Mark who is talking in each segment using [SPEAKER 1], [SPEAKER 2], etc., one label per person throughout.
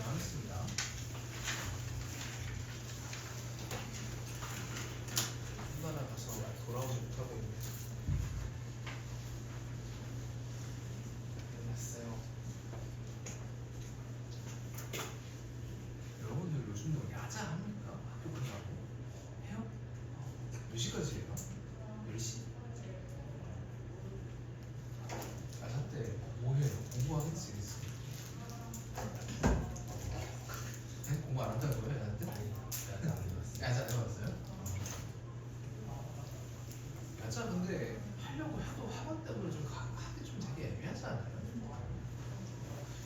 [SPEAKER 1] 하겠습니다. 한나라 가서 돌아오지 못하고 있네. 끝났어요. 여러분들 요즘도 야자 합니까? 학교 끝나고 해요? 몇 시까지 해요? 10시? 야자 때 뭐 해요? 공부하겠지. 네? 공부 안 한다는 거예요? 야자 때?
[SPEAKER 2] 야자 안 해봤어요.
[SPEAKER 1] 야자 안 해봤어요? 야자 근데 하려고 해도 학원 때문에 좀 하기 좀 되게 애매하지 않아요?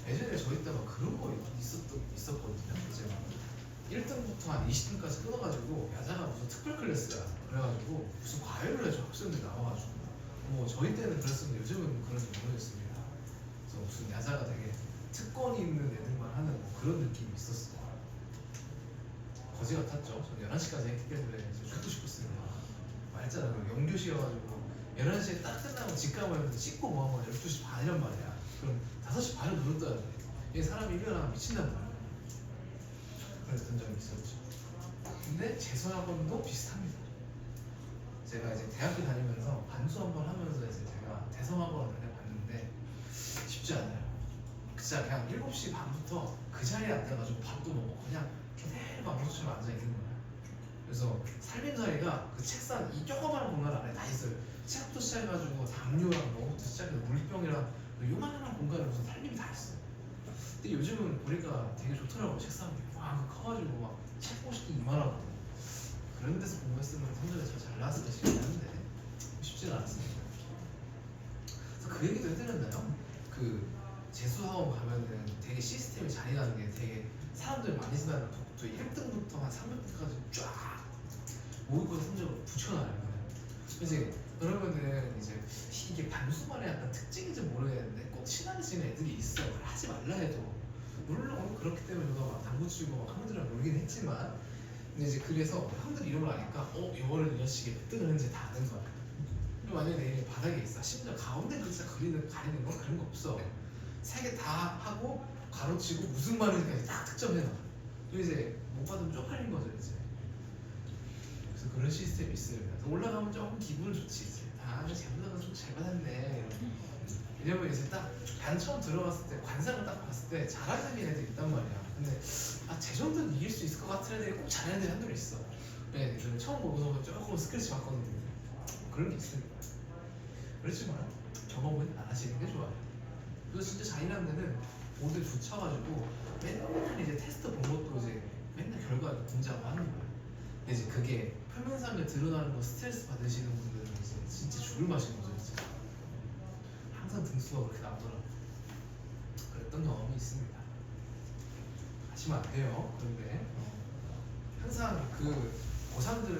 [SPEAKER 1] 예전에 저희 때 막 그런 거 있었거든요. 이제 막 1등부터 한 20등까지 끊어가지고 야자가 무슨 특별 클래스야. 그래가지고 무슨 과외를 해줘 학생들이 나와가지고 뭐 저희 때는 그랬었는데 요즘은 그런지 모르겠습니다. 그래서 무슨 야자가 되게 특권이 있는 애들만 하는 뭐 그런 느낌이 있었어요. 거지 같았죠. 저는 11시까지 했기 때문에 이제 죽고 싶었습니다. 말했잖아요. 영교시여가지고 11시에 딱 끝나면 집 가면 씻고 뭐하면 12시 반이란 말이야. 그럼 5시 반에 늦었다. 얘 사람이 일어나면 미친단 말이야. 그랬던 적이 있었죠. 근데 재수학원도 비슷합니다. 제가 이제 대학교 다니면서 반수 한번 하면서 이제 제가 대성학원을 해봤는데 쉽지 않아요. 진짜 그냥 7시 반부터 그 자리에 앉아가지고 밥도 먹고 그냥 그대로 방송처럼 앉아있는 거예요. 그래서 삶의 자리가 그 책상 이 조그마한 공간 안에 다 있어요. 책부터 시작해가지고 담요랑 뭐부터 시작해서 물병이랑 요만한 공간에 무슨 살림이 다 있어요. 근데 요즘은 보니까 되게 좋더라고요. 책상이 막 커가지고 막 책 보시기 이만하고 그런 데서 공부했으면 성적이 잘 나왔을 때 싶긴 한데 쉽지는 않습니다. 그래서 그 얘기도 해드렸나요? 그 재수학원 가면은 되게 시스템이 잔인한 게 되게 사람들 많이 쓰는 독도 1등부터 한 300등까지 쫙 모의고사 성적을 붙여놔요. 그래서 그러면은 이제 이게 반수만의 약간 특징인지 모르겠는데 꼭 친하게 지내는 애들이 있어. 하지 말라 해도 물론 그렇기 때문에 저도 막 당구 치고 막 형들이랑 놀긴 했지만 근데 이제 그래서 형들이 이런 걸 아니까 이거를 이 녀석이 몇 등을 했는지 다 아는 거야. 그리고 만약에 내일 바닥에 있어. 심지어 가운데 글자 가리는 거 그런 거 없어. 세 개 다 하고 가로치고 무슨 말인지 딱 특정해놔. 그리고 이제 못 받으면 쪽팔린 거죠 이제. 그래서 그런 시스템이 있어요. 그래서 올라가면 조금 기분은 좋지 이제. 쟤보다가 좀 잘 받았네. 왜냐면 이제 딱 반 처음 들어갔을 때 관상을 딱 봤을 때 잘하는 애들이 있단 말이야. 근데 쟤 정도는 이길 수 있을 것 같은 애들이 꼭 잘하는 애들이 한둘 있어. 네, 저는 처음 보고서 조금 스크래치 받거든요. 그런 게 있습니다. 그렇지만 경험은 안 하시는 게 좋아요. 그래서 진짜 잔인한 데는 모두 붙여가지고 맨날 이제 테스트 본 것도 이제 맨날 결과 공지하고 하는 거예요. 근데 이제 그게 표면상에 드러나는 거 스트레스 받으시는 분들은 이제 진짜 죽을 맛인 거죠, 진짜. 항상 등수가 그렇게 나오더라고요. 그랬던 경험이 있습니다. 하시면 안 돼요. 그런데 항상 그 고3들을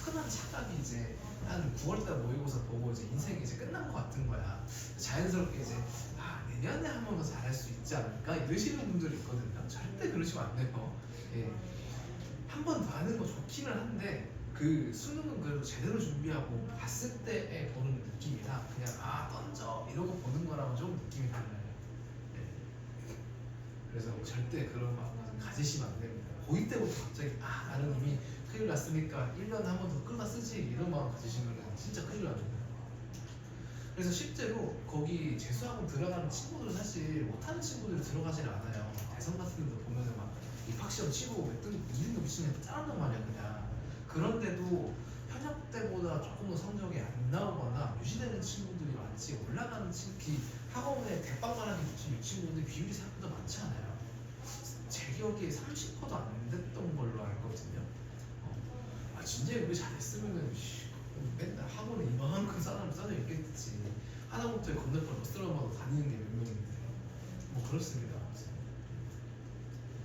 [SPEAKER 1] 흔한 착각이 이제 한 9월달 모의고사 보고 이제 인생이 이제 끝난 것 같은 거야. 자연스럽게 이제 내년에 한 번 더 잘할 수 있지 않을까 이러시는 분들이 있거든요. 절대 그러시면 안 돼요. 예. 한 번 더 하는 거 좋기는 한데 그 수능은 그래도 제대로 준비하고 봤을 때에 보는 느낌이라 그냥 던져 이러고 보는 거랑은 좀 느낌이 달라요. 예. 그래서 절대 그런 마음을 가지시면 안 됩니다. 고2 때부터 갑자기 나는 이미 큰일 났으니까 1년에 한 번 더 끌다 쓰지 이런 마음 가지시면 진짜 큰일 납니다. 그래서 실제로 거기 재수학원 들어가는 친구들은 사실 못하는 친구들이 들어가질 않아요. 대선 같은 데도 보면은 막 입학시험 치고 몇 등, 2등급 치면 짜란단 말이야 그냥. 그런데도 현역 때보다 조금 더 성적이 안 나오거나 유지되는 친구들이 많지 올라가는 학원에 대빵만하게 붙인 이 친구들 비율이 생각보다 많지 않아요. 제 기억에 30%도 안 됐던 걸로 알거든요. 진짜 이거 잘했으면은 맨날 학원에 이만큼 사람 있겠지. 하나부터 건너편 러스트럼하고 다니는 게 몇 명인데 뭐 그렇습니다.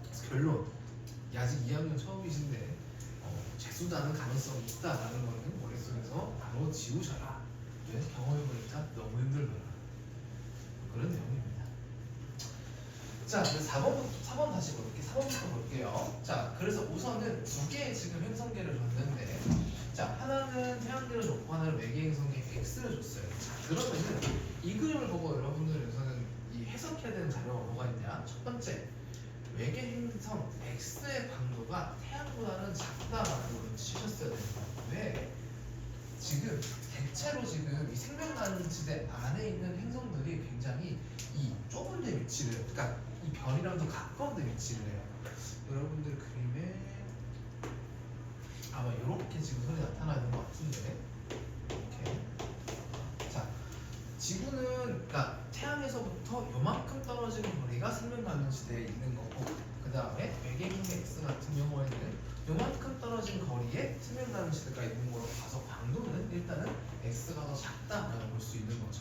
[SPEAKER 1] 그래서 결론 아직 2학년 처음이신데 재수다는 가능성이 있다라는 거는 머릿속에서 바로 지우셔라. 그래서 경험해보니까 너무 힘들더라. 그런 내용입니다. 자, 그래서 4번 다시 볼게요. 4번부터 볼게요. 자, 그래서 우선은 두 개의 지금 행성계를 줬는데, 자, 하나는 태양계를 줬고 하나는 외계 행성계 X를 줬어요. 자, 그러면은 이 그림을 보고 여러분들 우선은 이 해석해야 되는 자료가 뭐가 있냐? 첫 번째, 외계 행성 X의 강도가 태양보다는 작다라고 치셨어야 됩니다. 왜? 지금 대체로 지금 이 생명가능지대 안에 있는 행성들이 굉장히 이 좁은 데 위치를 해요. 그러니까 이 별이랑도 가까운 데 위치를 해요. 여러분들 그림에 아마 이렇게 지금 선이 나타나는 것 같은데 이렇게. 자, 지구는 그러니까 태양에서부터 요만큼 떨어지는 거리가 생명가능지대에 있는 거고, 그 다음에 외계인 X 같은 경우에는 요만큼 떨어진 거리에 생명가능지대가 있는 거로 봐서 광도는 일단은 X가 더 작다라고 볼 수 있는 거죠.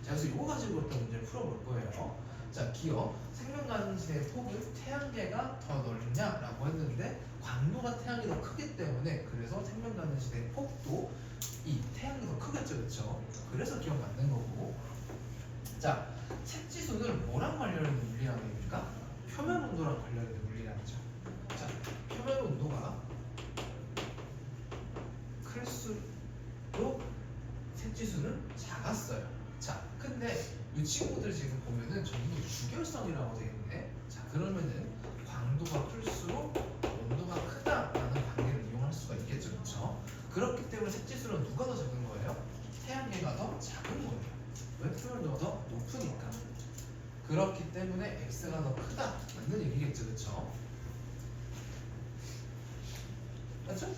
[SPEAKER 1] 자, 그래서 이거 가지고 일단 문제를 풀어볼 거예요. 자, 기어 생명가능지대의 폭은 태양계가 더 넓냐라고 했는데 광도가 태양이 더 크기 때문에 그래서 생명가능지대의 폭도 이 태양이 더 크겠죠, 그렇죠? 그래서 기억 맞는 거고. 자, 색지수는 뭐랑 관련된 물리학입니까? 표면 온도랑 관련된 물리학이죠. 자, 표면 온도가 클수록 색지수는 작았어요. 자, 근데 이 친구들 지금 보면은 전부 주결성이라고 되어 있네. 자, 그러면은 광도가 클수록 온도가 크다라는 관계를 이용할 수가 있겠죠, 그렇죠? 그렇기 때문에 색지수는 누가 더 작은 거예요? 태양계가 더 작은 거예요. 왜? 표면도가 더 높으니까. 그렇기 때문에 X가 더 크다 맞는 얘기겠죠, 그렇죠? 맞죠?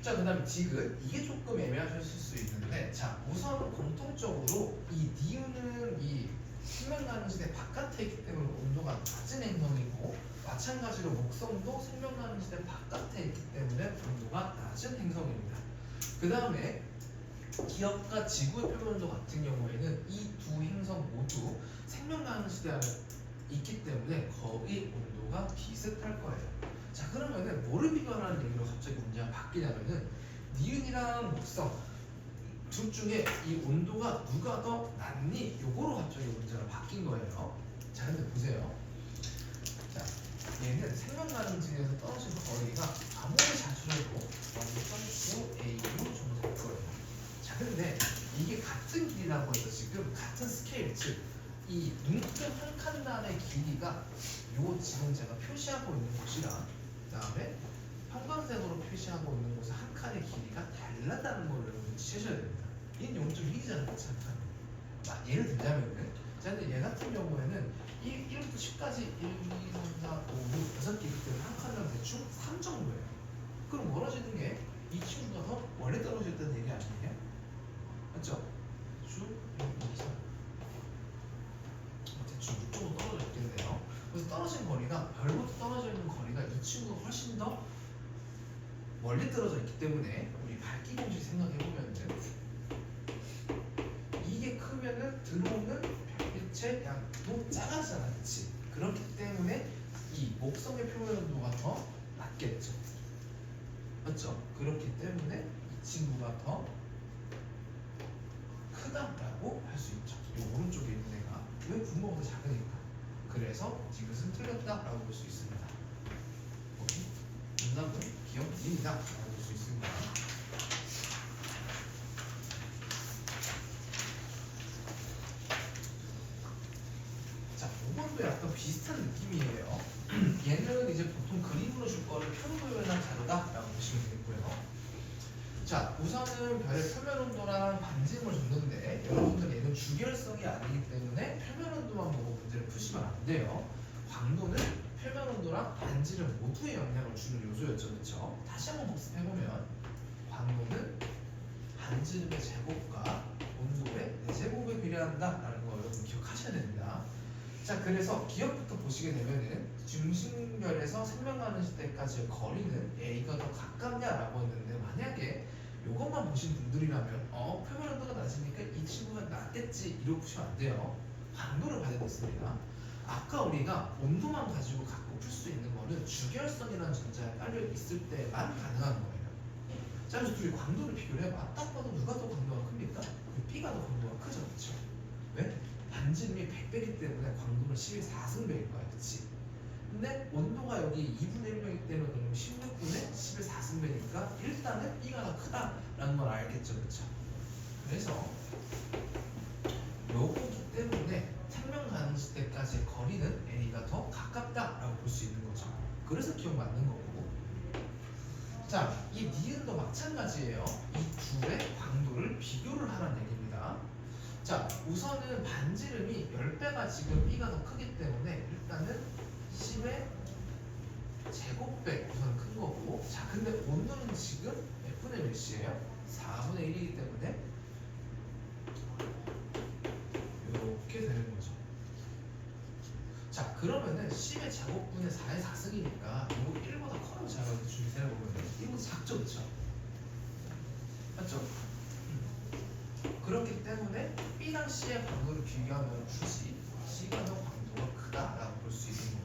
[SPEAKER 1] 자, 그 다음에 디귿, 이게 조금 애매하실 수 있는데, 자, 우선 공통적으로 이 니은은 이 생명가능지대 바깥에 있기 때문에 온도가 낮은 행성이고, 마찬가지로 목성도 생명가능지대 바깥에 있기 때문에 온도가 낮은 행성입니다. 그 다음에 기업과 지구의 표면도 같은 경우에는 이 두 행성 모두 생명가능지대 안에 있기 때문에 거의 온도가 비슷할 거예요. 자, 그러면은 뭐를 비교하라는 얘기로 갑자기 문제가 바뀌냐면은 니은이랑 목성 둘 중에 이 온도가 누가 더 낮니? 요거로 갑자기 문제가 바뀐 거예요. 자, 근데 보세요. 자, 얘는 생명가능지대에서 떨어진 거리가 아무리 자주해도 0.9AU 정도 될 거예요. 자, 근데 이게 같은 길이라고 해서 지금 같은 스케일, 즉 이 눈금 한 칸단의 길이가 요 지금 제가 표시하고 있는 곳이랑 그 다음에 형광색으로 표시하고 있는 곳의 한 칸의 길이가 다르다는 걸 여러분 치셔야 됩니다. 얘는 0.1이잖아요, 그치? 한 칸. 예를 들자면은, 자, 근데 얘 같은 경우에는 1부터 10까지 1, 2, 3, 4, 5, 6, 6개 있기 때문에 한 칸이랑 대충 3 정도예요. 그럼 멀어지는 게 이 친구가 더 원래 떨어졌다는 얘기 아니에요? 맞죠? 대충 1, 2, 3 대충 6 정도 떨어져 있겠네요. 그래서 떨어진 거리가 별부터 떨어져 있는 거리가 이 친구가 훨씬 더 멀리 떨어져 있기 때문에 우리 밝기 공식 생각해 보면은 이게 크면은 들어오는 별빛의 양도 작아지잖아, 그치? 그렇기 때문에 이 목성의 표면 온도가 더 낮겠죠. 맞죠? 그렇기 때문에 이 친구가 더 크다라고 할 수 있죠. 이 오른쪽에 있는 애가 왜 분모보다 작으니까. 그래서 디귿은 틀렸다라고 볼 수 있습니다. 오케이? 정답은 기억 2입니다. 라고 볼 수 있습니다. 자, 5번도 약간 비슷한 느낌이에요. 얘는 이제 보통 그림으로 줄 거를 표로표현한 자료다라고 보시면 되고요. 자, 우선은 별의 표면 온도랑 반지름을 줬는데 여러분들 얘는 주결성이 아니기 때문에 표면 온도만 보고 문제를 푸시면 안 돼요. 광도는 표면 온도랑 반지름 모두에 영향을 주는 요소였죠, 그렇죠? 다시 한번 복습해보면 광도는 반지름의 제곱과 온도의 4제곱에 비례한다라는 거 여러분 기억하셔야 됩니다. 자, 그래서 기억부터 보시게 되면은 중심별에서 생명가능지대까지의 거리는 A가 더 가깝냐라고 했는데, 만약에 이것만 보신 분들이라면 표면 온도가 낮으니까 이 친구가 낫겠지 이러고 보시면 안 돼요. 광도를 봐야 되겠습니다. 아까 우리가 온도만 가지고 갖고 풀 수 있는 거는 주결성이라는 전자에 깔려 있을 때만 가능한 거예요. 자, 그래서 둘이 광도를 비교를 해봐. 딱 봐도 누가 더 광도가 큽니까? B가 더 광도가 크죠, 그렇죠? 왜? 반지름이 100배이기 때문에 광도는 11 4승배일 거야, 그치? 근데 온도가 여기 2분의 1배이기 때문에 그럼 16분의 11 4승배니까 일단은 B가 더 크다라는 걸 알겠죠, 그쵸? 그래서 요거기 때문에 생명가능 나는 시대까지의 거리는 A가 더 가깝다라고 볼 수 있는 거죠. 그래서 기억 맞는 거고. 자, 이 니은도 마찬가지예요. 이 둘의 광도를 비교를 하라는 얘기입니다. 자, 우선은 반지름이 10배가 지금 B가 더 크기 때문에 일단은 10의 제곱배 우선 큰 거고. 자, 근데 온도는 지금 F분의 몇이에요? 4분의 1이기 때문에 이렇게 되는 거죠. 자, 그러면은 10의 제곱분의 4의 4승이니까 이거 1보다 커는 자가 준비해 보면 1보다 작죠, 그렇죠? 맞죠? 그렇기 때문에 B랑 C의 광도를 비교하면 굳이 C가 더 광도가 크다라고 볼 수 있는 거예요.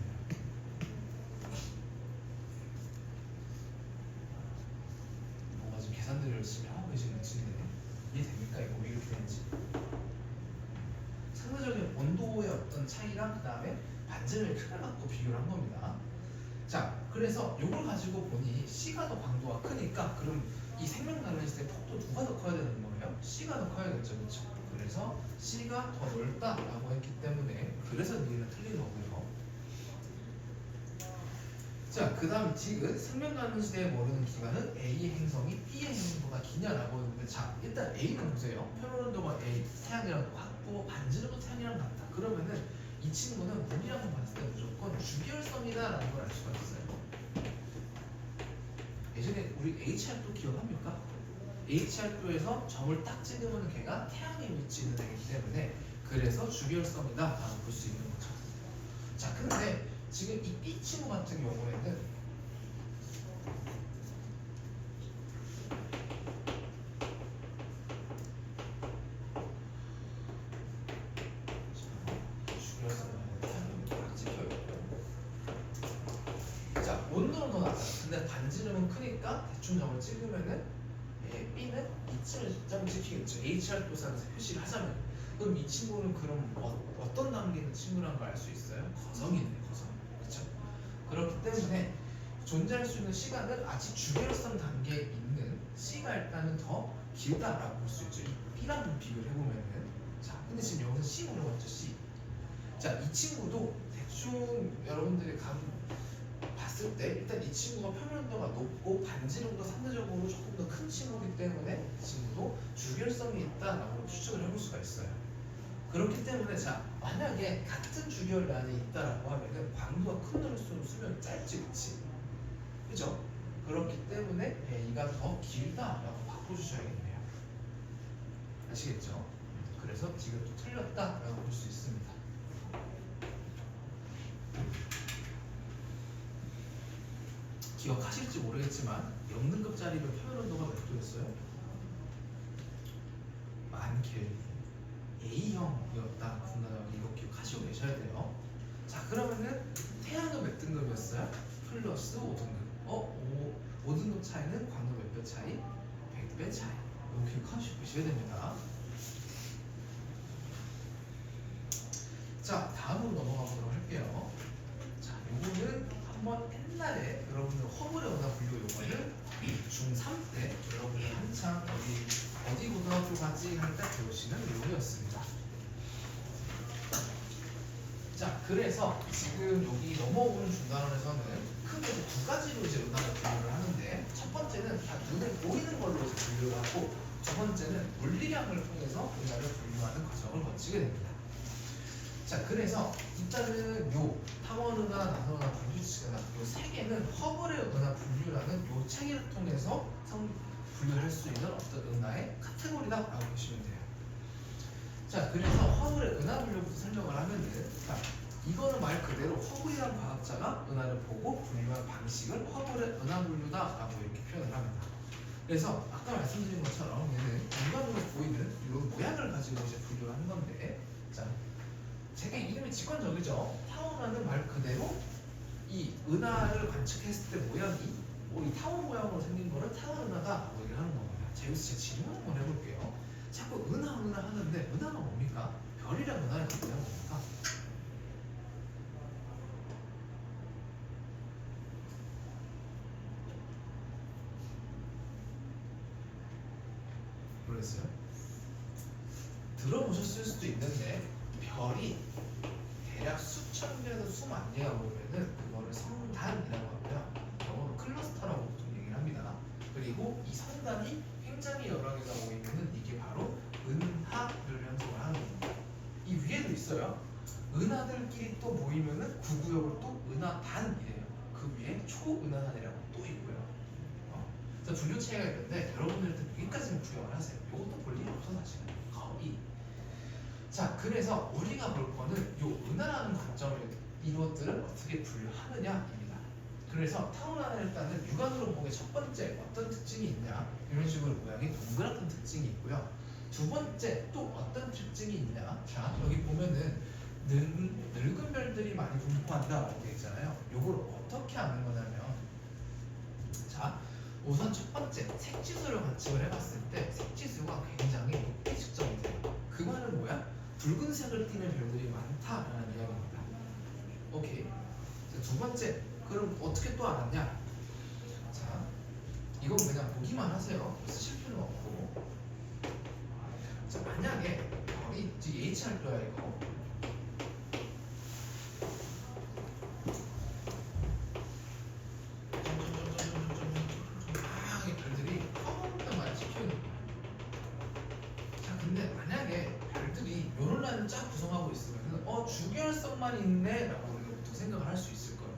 [SPEAKER 1] 뭔가 지금 계산들을 열심히 하고 계시는지 이해됩니까? 이거 왜 이렇게 되는지. 상대적인 온도의 어떤 차이랑 그 다음에 반지름의 크기를 갖고 비교를 한 겁니다. 자, 그래서 이걸 가지고 보니 C가 더 광도가 크니까 그럼 이 생명 나누었을 때 폭도 누가 더 커야 되는 거예요? C가 더 커야겠죠, 그렇죠? 그래서 C가 더 넓다라고 했기 때문에 그래서 니은은 틀린 거고요. 자, 그 다음 D은 생명 나누는 시대에 모르는 기간은 A의 행성이 B의 행성보다 기냐라고 했는데, 자, 일단 A는 보세요. 표면온도가 A, 태양이랑 같고 반지름도 태양이랑 같다. 그러면은 이 친구는 물이라고 봤을 때 무조건 주기율성이다라는 걸 알 수가 있어요. 예전에 우리 HR도 기억합니까? HR도에서 점을 딱 찍으면 걔가 태양에 위치 있는 애이기 때문에 그래서 주기율성이다라고 볼 수 있는 거죠. 자, 근데 지금 이 B 친구 같은 경우에는 온도는 더 낮아. 근데 반지름은 크니까 대충 점을 찍으면은 B는 이쯤에 점을 찍히겠죠. HR도상에서 표시를 하자면. 그럼 이 친구는 그럼 어떤 단계에 있는 친구라는 걸 알 수 있어요? 거성이네, 거성. 그렇죠? 그렇기 때문에 존재할 수 있는 시간은 아직 주계열성 단계에 있는 C가 일단은 더 길다라고 볼 수 있죠. 이 B랑 비교를 해보면은. 자, 근데 지금 여기서 C 물어봤죠, C. 자, 이 친구도 대충 여러분들이 봤을 때 일단 이 친구가 표면온도가 높고 반지름도 상대적으로 조금 더 큰 친구이기 때문에 이 친구도 주기율성이 있다라고 추측을 해볼 수가 있어요. 그렇기 때문에 자, 만약에 같은 주기율란이 있다라고 하면은 광도가 큰 놈일수록 수명이 짧지, 그치? 그죠? 그렇기 때문에 A가 더 길다라고 바꿔주셔야겠네요. 아시겠죠? 그래서 지금 또 틀렸다라고 볼 수 있습니다. 기억하실지 모르겠지만 0등급짜리면 표면온도가 몇 도였어요? 10,000켈빈 A형이었다. 이거 기억하시고 계셔야 돼요. 자, 그러면은 태양은 몇 등급이었어요? 플러스 5등급. 5등급 차이는 광도 몇 배 차이? 100배 차이. 이거 기억하시고 계셔야 됩니다. 자, 다음으로 넘어가 보도록 할게요. 자, 요거는 한번 옛날에 여러분들 허블의 은하 분류 요거는 중3 때 여러분들 한창 어디 고등학교 가지 할 때 배우시는 내용이었습니다. 자, 그래서 지금 여기 넘어오는 중간원에서는 크게 두 가지로 이제 은하를 분류를 하는데, 첫 번째는 다 눈에 보이는 걸로 이제 분류를 하고, 두 번째는 물리량을 통해서 은하를 분류하는 과정을 거치게 됩니다. 자, 그래서 일단은 요 탐험은하, 나선은하, 방주치은하 요 세 개는 허블의 은하 분류라는 요 체계를 통해서 분류할 수 있는 어떤 은하의 카테고리다라고 보시면 돼요. 자, 그래서 허블의 은하 분류부터 설명을 하면은, 자, 이거는 말 그대로 허블이라는 과학자가 은하를 보고 분류한 방식을 허블의 은하 분류다라고 이렇게 표현을 합니다. 그래서 아까 말씀드린 것처럼 얘는 일반적으로 보이는 이런 모양을 가지고 이제 분류를 하는 건데, 자, 되게 이름이 직관적이죠. 타원은하는 말 그대로 이 은하를 관측했을 때 모양이 이 타원 모양으로 생긴 거를 타원은하다라고 얘기를 하는 겁니다. 자, 여기서 제가 질문 한번 해볼게요. 자꾸 은하 하는데 은하가 뭡니까? 별이랑 은하의 관계가 뭡니까? 모르겠어요? 들어보셨을 수도 있는데 별이 대략 수천 개에서 수만 개가 모이면은 그거를 성단이라고 하고요. 영어로 클러스터라고 보통 얘기를 합니다. 그리고 이 성단이 굉장히 여러 개가 모이면은 이게 바로 은하를 형성을 하는 겁니다. 이 위에도 있어요. 은하들끼리 또 모이면은 구구역으로 또 은하단이래요. 그 위에 초은하단이라고 또 있고요. 그래서 분류 차이가 있는데 여러분들 일단 여기까지는 구경을 하세요. 이것도 볼 일이 없어 사실은 거의. 자, 그래서 우리가 볼 거는 요 은하라는 관점을 이것들을 어떻게 분류하느냐입니다. 그래서 타운하는 일단은 육안으로 보기에 첫 번째 어떤 특징이 있냐, 이런 식으로 모양이 동그랗던 특징이 있고요. 두 번째 또 어떤 특징이 있냐, 자 여기 보면은 늙은 별들이 많이 분포한다라고 되어 있잖아요. 요걸 어떻게 아는 거냐면, 자 우선 첫 번째 색지수를 관측을 해봤을 때 색지수가 굉장히 높게 측정이 돼요. 그 말은 뭐야? 붉은색을 띠는 별들이 많다라는 이야기입니다. 오케이. 자, 두 번째, 그럼 어떻게 또 알았냐? 자, 이건 그냥 보기만 하세요. 쓰실 필요는 없고. 자, 만약에 별이 HR 거야 이거. 별들이 엄청 많이 찍혀 있는 거야. 자, 근데 만약에 별들이 요런 라인을 쫙 구성하고 있으면 주결성만 있네라고 우리가 보통 생각을 할 수 있을 거예요.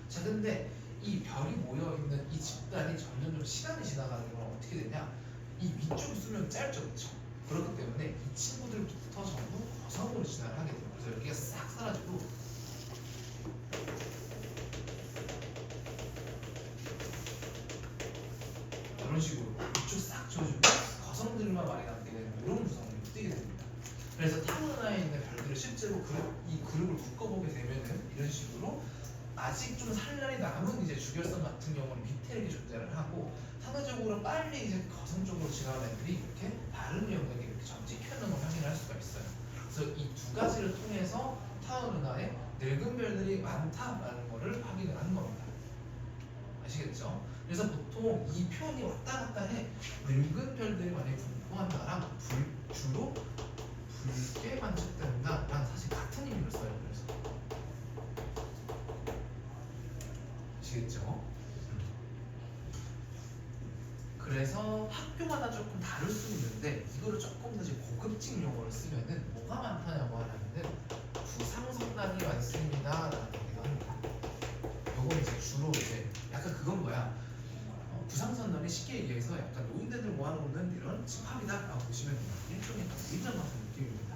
[SPEAKER 1] 자, 근데 이 별이 모여 있는 이 집단이 점점 좀 시간이 지나가는 건 어떻게 되냐? 이 위쪽 수명이 짧죠, 그렇죠? 그렇기 때문에 이 친구들부터 전부 거성으로 진화를 하게 돼요. 그래서 여기가 싹 사라지고 이런 식으로 위쪽 싹 지워주면 거성들만 많이 남게 되는 이런 구성이 뜨게 됩니다. 그래서 타운하에 있는 별들을 실제로 이 그룹을 묶어보게 되면은 이런 식으로 아직 좀 산란이 남은 이제 주결성 같은 경우는 밑에 이렇게 존재를 하고, 상대적으로 빨리 이제 거성 쪽으로 지나가는 애들이 이렇게 다른 영역에 이렇게 찍혀 있는 걸 확인할 수가 있어요. 그래서 이 두 가지를 통해서 타운 은하에 늙은 별들이 많다라는 것을 확인을 하는 겁니다. 아시겠죠? 그래서 보통 이 표현이 왔다 갔다 해. 늙은 별들이 많이 분포한다랑 주로 붉게 관측된다랑 사실 같은 의미를 써요. 아시겠죠? 그래서 학교마다 조금 다를 수 있는데 이거를 조금 더 고급진 용어를 쓰면은 뭐가 많다냐고 하냐면은 부상성단이 많습니다 라는 얘기가 합니다. 요건 이제 주로 이제 약간 그건 뭐야, 부상선단이 쉽게 얘기해서 약간 노인네들 모아놓는 이런 집합이다 라고 보시면 됩니다. 일종의 노인전 같은 느낌입니다.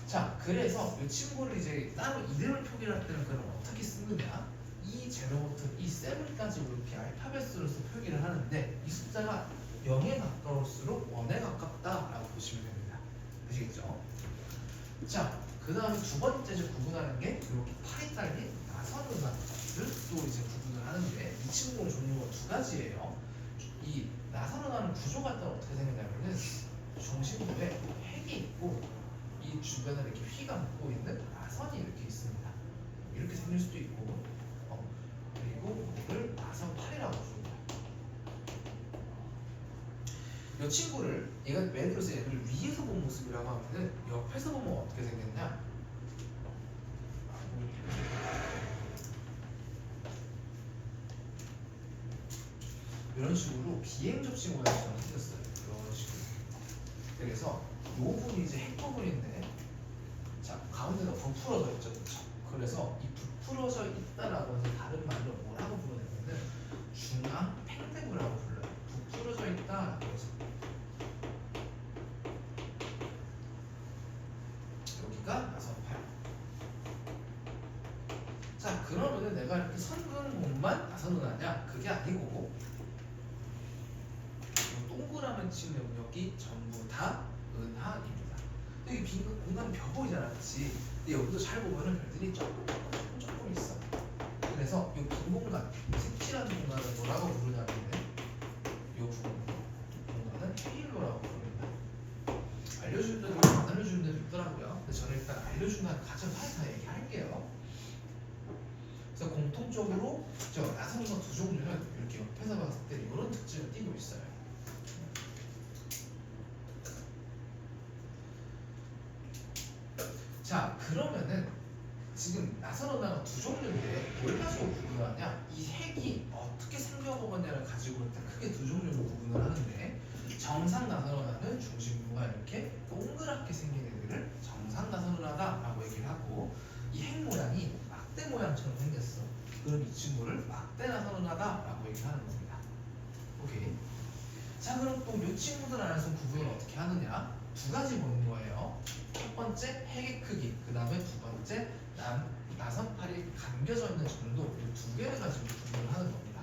[SPEAKER 1] 자, 그래서 이 친구를 이제 따로 이름을 표기할 때는 그럼 어떻게 쓰느냐? 이 제로부터 이 7까지 이렇게 알파벳으로 서 표기를 하는데, 이 숫자가 0에 가까울수록 1에 가깝다라고 보시면 됩니다. 아시겠죠? 자, 그 다음에 두 번째 구분하는 게 이렇게 팔이 달린 나선은하를 또 이제 구분을 하는데, 이 친구의 종류가 두 가지예요. 이 나선은하는 구조가 일단 어떻게 생겼냐면은 중심부에 핵이 있고 이 주변에 이렇게 휘가 묶고 있는 나선이 이렇게 있습니다. 이렇게 생길 수도 있고, 그리고 이걸 나선팔이라고 부릅니다. 이 친구를 얘가 예를 들어서 얘를 위에서 본 모습이라고 하면은 옆에서 보면 어떻게 생겼냐? 이런 식으로 비행 접시 모양처럼 생겼어요. 이런 식으로. 그래서 이 부분이 이제 핵 부분인데, 자 가운데가 부풀어져 있죠, 그렇죠? 그래서 이 부풀어져 있다라고 해서 다른 말로 뭐라고 부르냐면은 중앙 팽대구라고 불러요. 부풀어져 있다라고 해서 여기가 나선팔. 자, 그러면은 내가 이렇게 선그은 곳만 나선은하냐? 그게 아니고 동그라미 친 영역이 전부 다 은하입니다. 여기 빈 공간 벼 보이잖아, 그렇지? 근데 여기도 잘 보면은 별들이 조금 있어. 그래서 이 빈 공간, 색칠하는 공간을 뭐라고 부르냐면은 이 공간은 헤일로라고 부릅니다. 알려주는 데도 있고 안 알려주는 데도 있더라고요. 근데 저는 일단 알려주는 한 가장 다 얘기할게요. 그래서 공통적으로 저 나선은하 두 종류는 이렇게 옆에서 봤을 때 이런 특징을 띠고 있어요. 자, 그러면은 지금 나선언어가 두 종류인데 뭘 가지고 구분을 하냐? 이 색이 어떻게 생겨먹었냐를 가지고 일단 크게 두 종류로 구분을 하는데, 정상 나선언어는 중심부가 이렇게 동그랗게 생긴 애들을 정상 나선언어다라고 얘기를 하고, 이 핵 모양이 막대 모양처럼 생겼어. 그럼 이 친구를 막대 나선언어다라고 얘기를 하는 겁니다. 오케이. 자, 그럼 또 이 친구들 안에서 구분을 어떻게 하느냐? 두 가지 보는 거예요. 첫 번째 핵의 크기, 그 다음에 두 번째 나선팔이 감겨져 있는 정도, 이 두 개를 가지고 구분을 하는 겁니다.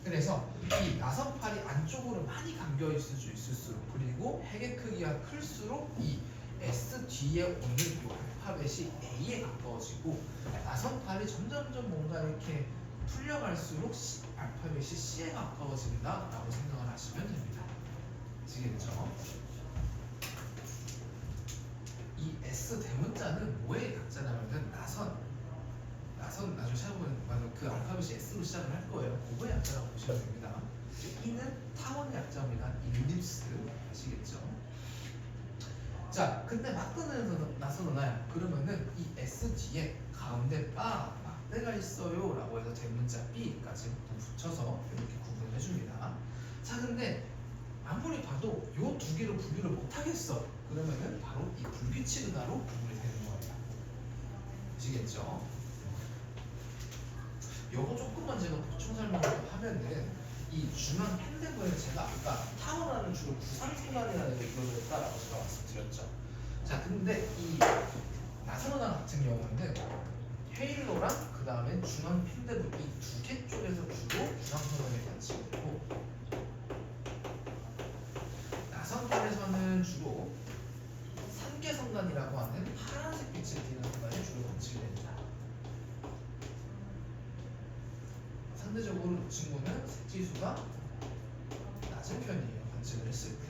[SPEAKER 1] 그래서 이 나선팔이 안쪽으로 많이 감겨 있을 수 있을수록, 그리고 핵의 크기가 클수록 이 S 뒤에 오는 이 알파벳이 A에 가까워지고, 나선팔이 점점점 뭔가 이렇게 풀려갈수록 알파벳이 C에 가까워진다라고 생각을 하시면 됩니다. 아시겠죠? 이 S 대문자는 뭐의 약자냐면은 나중에 찾아보면 그 알파벳이 S로 시작을 할 거예요. 그거의 약자라고 보시면 됩니다. E는 타원 약자입니다. 인립스. 아시겠죠? 자, 근데 막대는 나서나요. 그러면은 이 S 뒤에 가운데 막대가 있어요 라고 해서 대문자 B까지 붙여서 이렇게 구분을 해줍니다. 자, 근데 아무리 봐도 요 두 개를 분류를 못하겠어. 그러면은 바로 이 불규칙 은하로 구분이 되는 거예요. 아시겠죠? 요거 조금만 제가 보충 설명을 하면은, 이 중앙 펜데브에 제가 아까 타원하는 주로 구상순환이라는 게 이루어져 있다라고 제가 말씀드렸죠. 자, 근데 이 나선호당 같은 경우는 헤일로랑 그 다음에 중앙 펜데브 이 두 개 쪽에서 주로 구상순환이 같이 있고, 나선팔에서는 주로 삼계성단이라고 하는 파란색 빛을 띠는 성단이 주로 관측이 됩니다. 상대적으로 이 친구는 색지수가 낮은 편이에요. 관측을 했을 때.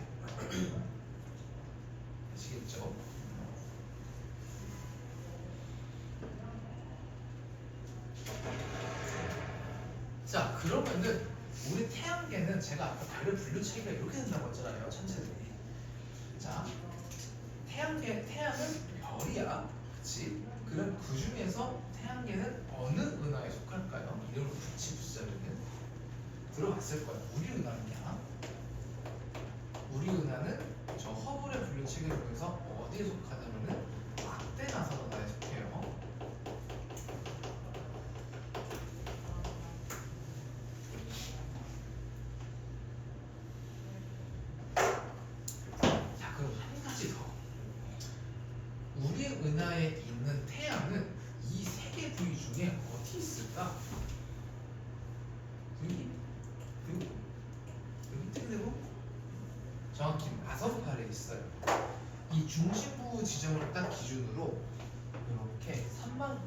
[SPEAKER 1] 아시겠죠? 자, 그러면은 우리 태양계는 제가 아까 별의 분류 체계가 이렇게 된다고 했잖아요. 천체들이. 자, 태양은 별이야. 그치? 그럼 그 중에서 태양계는 어느 은하에 속할까요? 이름을 붙이자면은 들어봤을 거예요. 우리 은하냐? 우리 은하는 저 허블의 분류 체계 중에서 어디에 속하냐면은 막대 나선 은하에 속해요. 자, 그럼 한 가지 더. 우리 은하에 있는 태양은 이 세 개 부위 중에 어디 있을까? 여기? 땡되고 정확히 나선팔에 있어요. 이 중심부 지점을 딱 기준으로 이렇게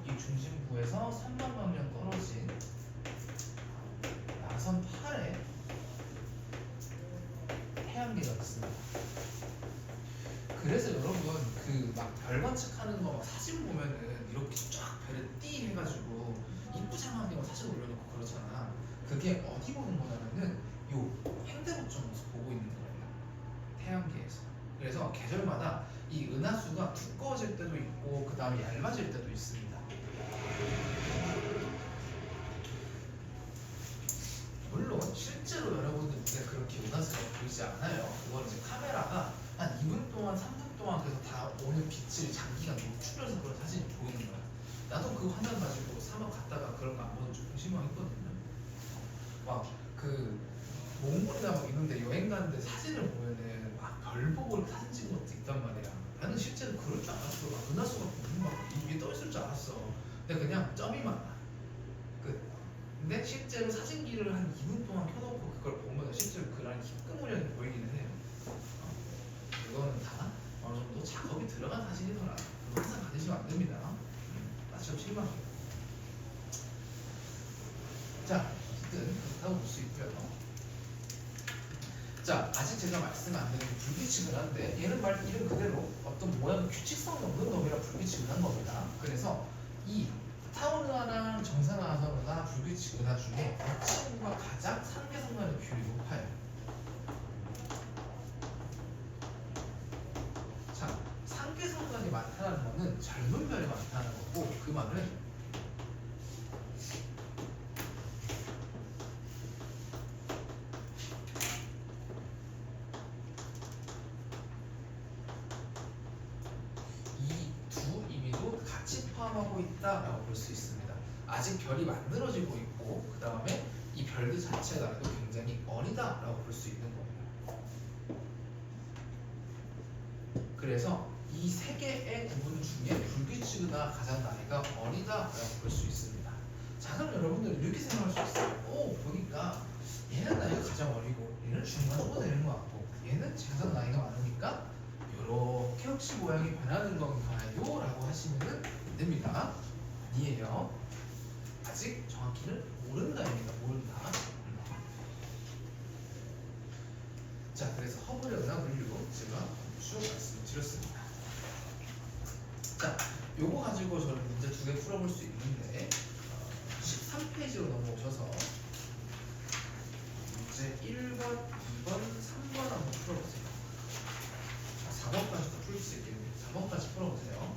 [SPEAKER 1] 이 중심부에서 3만 방면 떨어진 나선팔에 태양계가 있습니다. 그래서 여러분 그 막 별 관측하는 거 사진 보면은 이렇게 쫙 별에 띠 해가지고 이쁘장하게 사진 올려놓고 그러잖아. 그게 어디 보는 거냐면은 요 행대복점에서 보고 있는 거예요. 태양계에서. 그래서 계절마다 이 은하수가 두꺼워질 때도 있고 그 다음에 얇아질 때도 있습니다. 물론 실제로 여러분들 눈에 그렇게 은하수가 보이지 않아요. 그건 이제 카메라가 한 2분 동안 3분 동안 그래서 다 오는 빛을 장기간 노출해서 그런 사진이 보이는 거야. 나도 그 화면 가지고 사막 갔다가 그런 거 안 보면 좀 실망했거든요. 막 그 몽골이나 막 이런데 여행 가는데 사진을 보면은 막 별 보고 이렇게 사진 찍은 것도 있단 말이야. 나는 실제로 그럴 줄 알았어. 막 은하수가 무슨 막 위에 떠 있을 줄 알았어. 근데 그냥 점이 많아. 끝. 근데 실제로 사진기를 한 2분 동안 켜놓고 그걸 보면 실제로 그런 희끄무령이 보이기는 해요. 그거는 다 어느 정도 작업이 들어간 사진이더라. 그거 항상 가지시면 안 됩니다. 나처럼 실망해요. 자, 어쨌든 그렇다고 볼 수 있고요. 자, 아직 제가 말씀 안 드린 불규칙을 한데 얘는 이름 그대로 어떤 모양 규칙성 없는 놈이라 불규칙을 한 겁니다. 그래서 이 타원은하랑 정상은하 불규칙 은하 중에 이 친구가 가장 상계성간의 비율이 높아요. 자, 상계성간이 많다. 많다는 거는 젊은 별이 많다는 거고, 그 말은 이 두 의미도 같이 포함하고 있다라고 볼 수 있습니다. 아직 별이 만들어지고 있고, 그 다음에 이 별들 자체가 또 굉장히 어리다라고 볼 수 있는 거예요. 그래서 이 세 개의 구분 중에 불규칙이나 가장 나이가 어리다라고 볼 수 있습니다. 자, 그럼 여러분들 이렇게 생각할 수 있어요. 보니까 얘는 나이가 가장 어리고 얘는 중간 정도 되는 것 같고 얘는 가장 나이가 많으니까 이렇게 혹시 모양이 변하는 건가요? 라고 하시면 안 됩니다. 아니에요. 아직 정확히는 모른다입니다. 모른다. 자, 그래서 허블의 은하 물류 제가 쭉 말씀드렸습니다. 자, 요거 가지고 저는 문제 두 개 풀어볼 수 있는데 13페이지로 넘어오셔서 문제 1번, 2번, 3번 한번 풀어보세요. 4번까지도 풀 수 있겠네요. 4번까지 풀어보세요.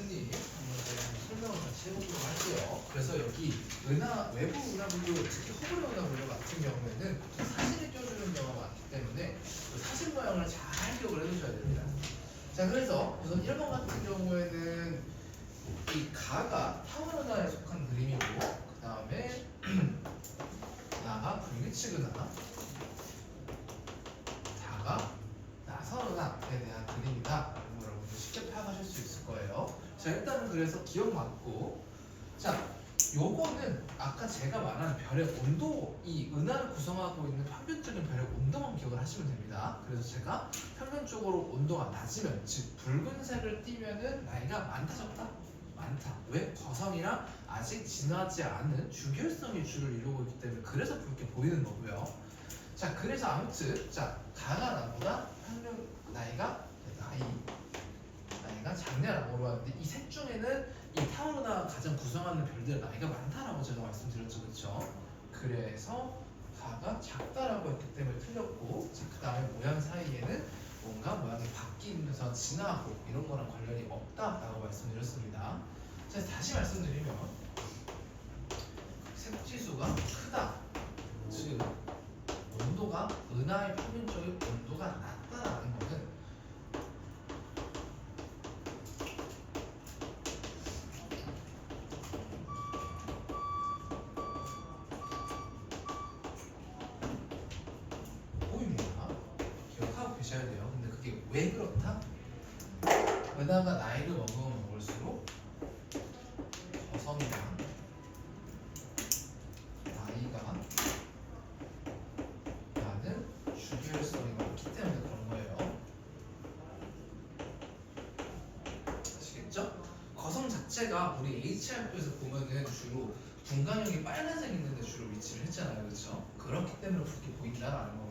[SPEAKER 1] 있으니 한번 제가 설명을 같이 해보도록 할게요. 그래서 여기 외부 은하 분류, 특히 허블 은하 분류 같은 경우에는 사진을 띄워주는 경우가 많기 때문에 그 사진 모양을 잘 기억을 해두셔야 됩니다. 자, 그래서 우선 1번 같은 경우에는 이 가가 타원 은하에 속한 그림이고, 그 다음에 나가 불규칙 은하, 다가 나선 은하에 대한 그림이다. 여러분들 쉽게 파악하실 수 있을 거예요. 자, 일단은 그래서 기억 맞고, 자, 요거는 아까 제가 말한 별의 온도, 이 은하를 구성하고 있는 평균적인 별의 온도만 기억을 하시면 됩니다. 그래서 제가 평균적으로 온도가 낮으면, 즉 붉은색을 띠면은 나이가 많다 적다? 많다. 왜? 거성이랑 아직 진화하지 않은 주결성이 주를 이루고 있기 때문에 그래서 붉게 보이는 거고요. 자, 그래서 아무튼 자, 가가 나보다 평균 나이가 작냐라고 물어봤는데, 이 셋 중에는 이 타우르가 가장 구성하는 별들의 나이가 많다라고 제가 말씀드렸죠, 그렇죠? 그래서 가가 작다라고 했기 때문에 틀렸고, 자, 그 다음에 모양 사이에는 뭔가 모양이 바뀌면서 진화하고 이런 거랑 관련이 없다라고 말씀드렸습니다. 자, 다시 말씀드리면 색지수가 크다, 즉 온도가 은하의 평균적인 온도가 낮다라는 거는 보입니다. 기억하고 계셔야 돼요. 근데 그게 왜 그렇다? 은하가 나이를 먹으면 먹을수록 거성이랑 나이가 많은 주기율성이 많기 때문에 그런 거예요. 아시겠죠? 거성 자체가 우리 HR표에서 보면은 주로 분간형이 빨간색 있는데 주로 위치를 했잖아요, 그렇죠? 그렇기 때문에 그렇게 보인다라는 겁니다.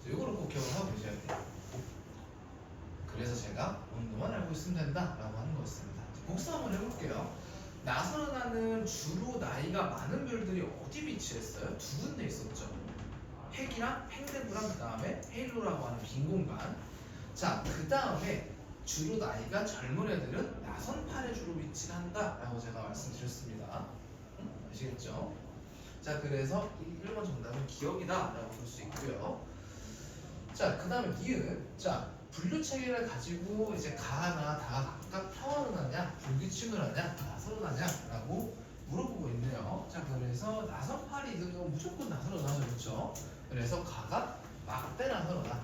[SPEAKER 1] 이거를 꼭 기억을 하고 계셔야 돼요. 그래서 제가 온도만 알고 있으면 된다라고 하는 거였습니다. 복수 한번 해볼게요. 나선은하는 주로 나이가 많은 별들이 어디 위치했어요? 두 군데 있었죠. 핵이랑 팽대부랑, 그 다음에 헤일로라고 하는 빈 공간. 자, 그 다음에 주로 나이가 젊은 애들은 나선팔에 주로 위치를 한다라고 제가 말씀드렸습니다. 아시겠죠? 자, 그래서 1번 정답은 기억이다라고 볼 수 있고요. 자, 그 다음에 니은. 자, 분류 체계를 가지고 이제 가나 다가 각각 타원을 하냐, 불규칙을 하냐, 나선을 하냐라고 물어보고 있네요. 자, 그래서 나선팔이 있는 무조건 나선을 하죠, 그렇죠? 그래서 가가 막대 나선을 하.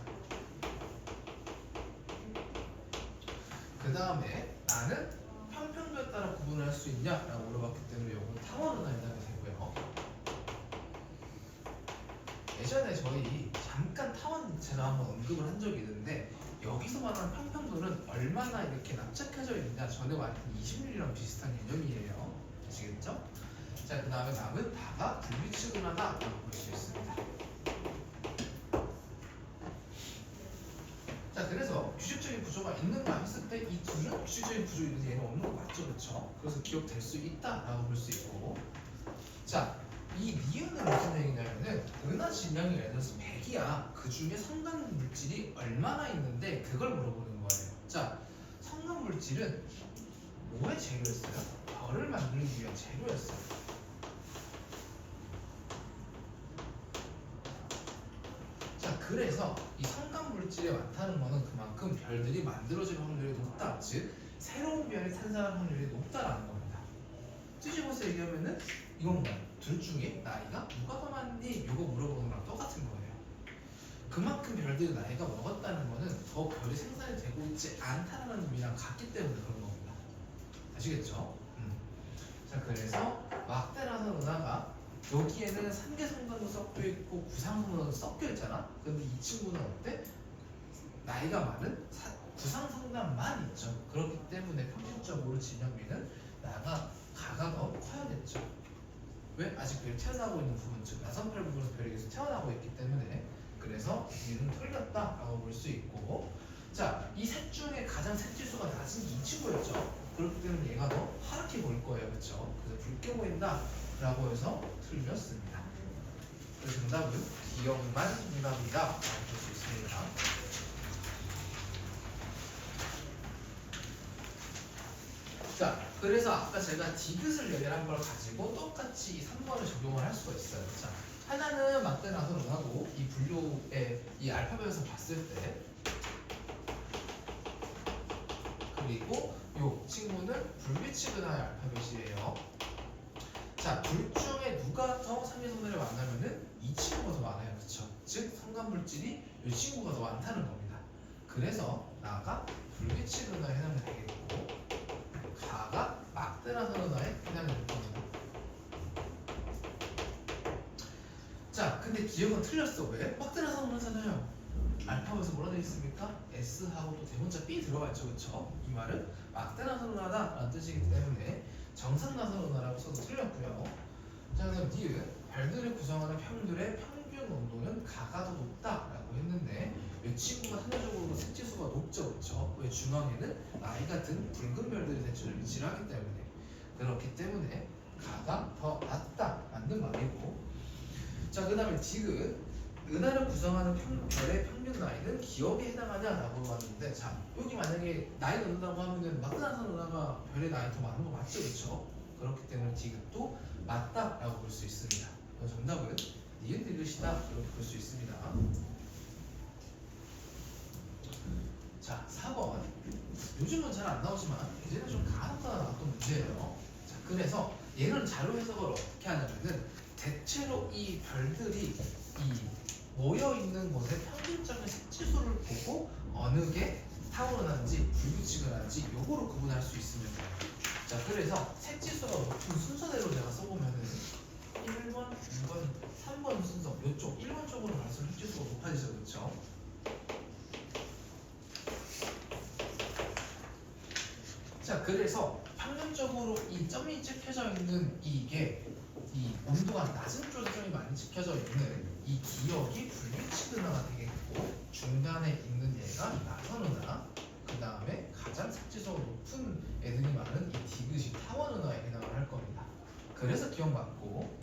[SPEAKER 1] 그 다음에 나는 평평도에 따라 구분할 수 있냐라고 물어봤기 때문에 이건 타원을 해당이 되고요. 예전에 저희 잠깐 타원 제가 한번 언급을 한 적이 있는데, 여기서 말하는 평평도는 얼마나 이렇게 납작해져 있느냐, 전에 말했던 20mm랑 비슷한 개념이에요. 아시겠죠? 자, 그 다음에 남은 다가 불규칙을 하다라고 볼 수 있습니다. 자, 그래서 규칙적인 구조가 있는가 했을 때 이 둘은 규칙적인 구조 있는데 얘는 없는 거 맞죠, 그렇죠? 그래서 기억될 수 있다라고 볼 수 있고, 자, 이 니은은 무슨 얘기냐면은 은하 질량이 예를 들어서 100이야. 그 중에 성간 물질이 얼마나 있는데 그걸 물어보는 거예요. 자, 성간 물질은 뭐의 재료였어요? 별을 만들기 위한 재료였어요. 자, 그래서 이 성간 물질이 많다는 거는 그만큼 별들이 만들어질 확률이 높다. 즉, 새로운 별이 탄생할 확률이 높다라는 겁니다. 뒤집어서 얘기하면은 이건 뭐야? 둘 중에 나이가 누가 더 많니? 이거 물어보는 거랑 똑같은 거예요. 그만큼 별들이 나이가 먹었다는 거는 더 별이 생산이 되고 있지 않다는 의미랑 같기 때문에 그런 겁니다. 아시겠죠? 자, 그래서 막대라는 은하가 여기에는 3개 성간도 섞여 있고 구상성간도 섞여 있잖아. 근데 이 친구는 어때? 나이가 많은 구상 성간만 있죠. 그렇기 때문에 평균적으로 진영비는 가가 더 커야겠죠. 왜? 아직 별이 태어나고 있는 부분, 즉 나선팔 부분은 별이 계속 태어나고 있기 때문에, 그래서 얘는 틀렸다라고 볼 수 있고, 자, 이 셋 중에 가장 색지수가 낮은 이 친구였죠. 그렇기 때문에 얘가 더 파랗게 보일 거예요, 그렇죠? 그래서 붉게 보인다라고 해서 틀렸습니다. 그래서 정답은 기억만 정답이다라고 볼 수 있습니다. 자, 그래서 아까 제가 디귿을 얘기한 걸 가지고 똑같이 이 3번을 적용을 할 수가 있어요. 자, 하나는 맞대 나선을 하고 이 분류의 이 알파벳에서 봤을 때 그리고 요 친구는 불규칙은하의 알파벳이에요. 자, 둘 중에 누가 더 3위선을 만나면은 이 친구가 더 많아요. 그쵸? 즉, 성간물질이 이 친구가 더 많다는 겁니다. 그래서 나가 불규칙은하에 해당이 되겠고 가가 막대나선은하에 해당이 될 겁니다. 자, 근데 기억은 틀렸어. 왜? 막대나선은하잖아요. 알파벳에 뭐라 되어 있습니까? S하고 또 대문자 B 들어가 있죠. 그쵸? 이 말은 막대나선은하다 라는 뜻이기 때문에 정상나선은하라고 써도 틀렸고요. 자, 그다음 니은 별들을 구성하는 평들의 평균 온도는 가가 더 높다라고 했는데 이 친구가 상대적으로 색지수가 높죠. 그쵸? 왜 중앙에는 나이가 든 붉은 별들이 대체로 위치를 하기 때문에 그렇기 때문에 가가 더 낫다 맞는 말이고 자, 그 다음에 디귿 은하를 구성하는 별의 평균 나이는 기억에 해당하냐라고 봤는데 자, 여기 만약에 나이가 은하라고 하면은 막대나선 은하가 별의 나이 더 많은 거 맞죠? 그쵸? 그렇기 때문에 디귿도 맞다라고 볼 수 있습니다. 그래서 정답은 니은 디귿이다 이렇게 볼 수 있습니다. 자, 4번 요즘은 잘 안 나오지만 예전에 좀 간혹가다 나왔던 문제예요. 자, 그래서 얘는 자료 해석을 어떻게 하냐면은 대체로 이 별들이 이 모여 있는 곳의 평균적인 색지수를 보고 어느 게 타오르는지 불규칙을한지 요거로 구분할 수 있으면 돼요. 자, 그래서 색지수가 높은 순서대로 제가 써보면은 1번, 2번, 3번 순서 요쪽 1번 쪽으로 갈수록 색지수가 높아지죠. 그렇죠? 자, 그래서 평균적으로 이 점이 찍혀져 있는 이게 이 온도가 낮은 쪽에 점이 많이 찍혀져 있는 이 기억이 불규칙은하가 되겠고 중간에 있는 얘가 나선은하 그 다음에 가장 색지수가 높은 애들이 많은 이 디귿이 타원은하에 해당을 할 겁니다. 그래서 기억 맞고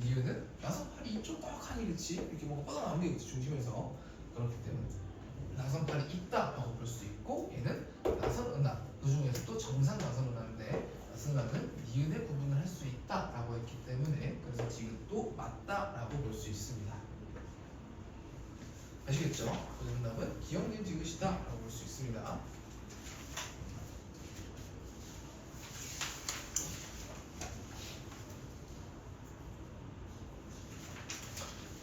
[SPEAKER 1] 니은은 나선팔이 이쪽 떡하니 그치 이렇게 뭔가 뻗어나온 게 그치 중심에서 그렇기 때문에 나선팔이 있다라고 볼 수 있고 얘는 나선은하 그 중에서도 정상 나선은하인데 나선은하는 니은에 구분을 할 수 있다라고 했기 때문에 그래서 디귿도 맞다라고 볼 수 있습니다. 아시겠죠? 그 정답은 기억 니은 디귿이다라고 볼 수 있습니다.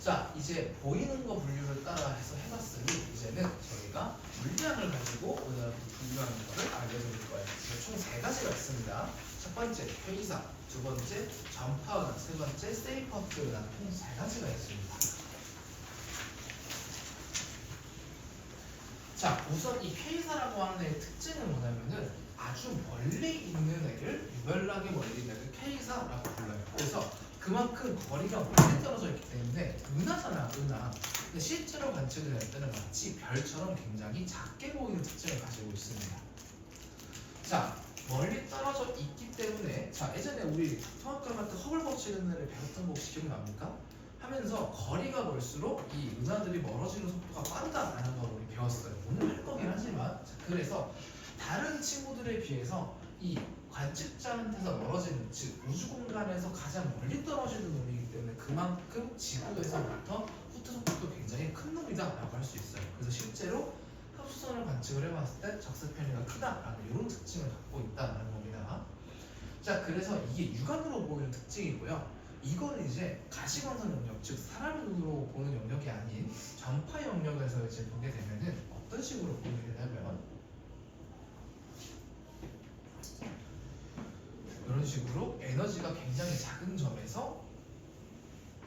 [SPEAKER 1] 자, 이제 보이는 거 분류를 따라 해서 해봤으니 이제는 저희가 물량을 가지고 오늘 분류하는 것을 알려드릴 거예요. 총 3가지가 있습니다. 첫 번째 회의사, 두 번째 전파은하, 세 번째 세이퍼트은하 총 3가지가 있습니다. 자, 우선 이 회의사라고 하는 애의 특징은 뭐냐면은 아주 멀리 있는 애를 유별나게 멀리 있는 애를 회의사라고 불러요. 그래서 그만큼 거리가 멀리 떨어져 있기 때문에 은하잖아, 은하. 근데 실제로 관측을 할 때는 마치 별처럼 굉장히 작게 보이는 특징을 가지고 있습니다. 자, 멀리 떨어져 있기 때문에 자, 예전에 우리 통합과학 때 허블 법칙을 배웠던 거 혹시 기억납니까? 하면서 거리가 멀수록 이 은하들이 멀어지는 속도가 빠르다라는 걸 우리 배웠어요. 오늘 할 거긴 하지만 자, 그래서 다른 친구들에 비해서 이 관측자한테서 멀어지는 즉 우주 공간에서 가장 멀리 떨어지는 놈이기 때문에 그만큼 지구에서부터 후퇴 속도도 굉장히 큰 놈이다라고 할 수 있어요. 그래서 실제로 흡수선을 관측을 해봤을 때 적색 편의가 크다라는 이런 특징을 갖고 있다는 겁니다. 자, 그래서 이게 육안으로 보이는 특징이고요. 이거는 이제 가시광선 영역, 즉 사람의 눈으로 보는 영역이 아닌 전파 영역에서 이제 보게 되면은 어떤 식으로 보게 되냐면 이런 식으로 에너지가 굉장히 작은 점에서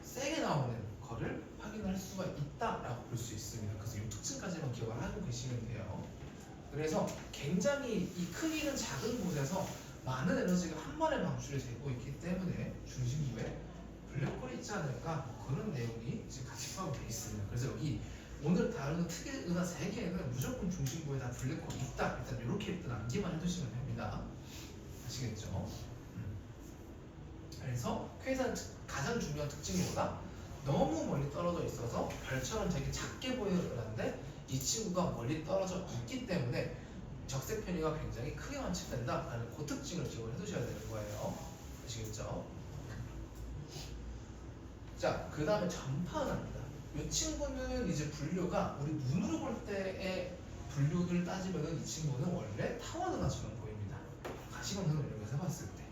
[SPEAKER 1] 세게 나오는 거를 확인할 수가 있다라고 볼 수 있습니다. 그래서 이 특징까지만 기억을 하고 계시면 돼요. 그래서 굉장히 이 크기는 작은 곳에서 많은 에너지가 한 번에 방출이 되고 있기 때문에 중심부에 블랙홀이 있지 않을까 그런 내용이 지금 같이 포함되어 있습니다. 그래서 여기 오늘 다루는 특이 은하 3개에는 무조건 중심부에 다 블랙홀이 있다. 일단 이렇게 일단 암기만 해두시면 됩니다. 아시겠죠? 그래서 퀘이사는 가장 중요한 특징이 뭐다? 너무 멀리 떨어져 있어서 별처럼 되게 작게 보이는 은하인데 이 친구가 멀리 떨어져 있기 때문에 적색 편의가 굉장히 크게 관측된다라는 그 특징을 기억을 해두셔야 되는 거예요. 아시겠죠? 자, 그 다음에 전파은합니다. 이 친구는 이제 분류가 우리 눈으로 볼 때의 분류를 따지면은 이 친구는 원래 타원은하처럼 보입니다. 가시광선 영역에서 해봤을 때.